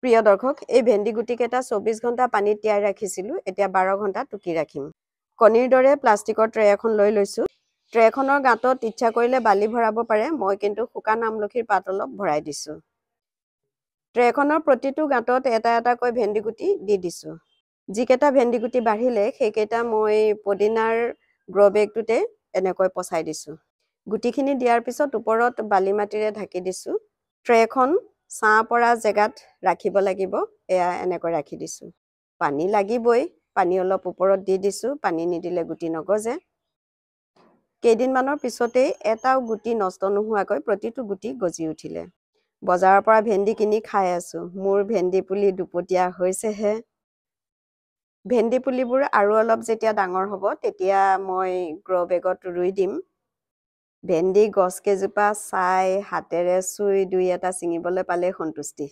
প্ৰিয় দৰ্শক, এই ভেন্দি গুটিকেইটা 24 ঘণ্টা পানীত তিয়াই ৰাখিছিলোঁ। এতিয়া 12 ঘণ্টা টুকি ৰাখিম। কণীৰ দৰে প্লাষ্টিকৰ ট্ৰে এখন লৈ লৈছোঁ। ট্ৰেখনৰ গাঁতত ইচ্ছা কৰিলে বালি ভৰাব পাৰে, মই কিন্তু শুকান আমলখিৰ পাত অলপ ভৰাই দিছোঁ। ট্ৰেখনৰ প্ৰতিটো গাঁতত এটা এটাকৈ ভেন্দি গুটি দি দিছোঁ। যিকেইটা ভেন্দি গুটি বাঢ়িলে সেইকেইটা মই পদিনাৰ গ্ৰ' বেগটোতে এনেকৈ পচাই দিছোঁ। গুটিখিনি দিয়াৰ পিছত ওপৰত বালি মাটিৰে ঢাকি দিছোঁ। ট্ৰেখন ছাঁ পৰা জেগাত ৰাখিব লাগিব, এয়া এনেকৈ ৰাখি দিছোঁ। পানী লাগিবই, পানী অলপ ওপৰত দি দিছোঁ, পানী নিদিলে গুটি নগজে। কেইদিনমানৰ পিছতেই এটাও গুটি নষ্ট নোহোৱাকৈ প্ৰতিটো গুটি গজি উঠিলে। বজাৰৰ পৰা ভেন্দি কিনি খাই আছোঁ। মোৰ ভেন্দি পুলি দুপতীয়া হৈছেহে। ভেন্দি পুলিবোৰ আৰু অলপ যেতিয়া ডাঙৰ হ'ব তেতিয়া মই গ্ৰ' বেগত ৰুই দিম। ভেন্দি গছ কেইজোপা চাই হাতেৰে চুই দুই এটা ছিঙিবলৈ পালে সন্তুষ্টি।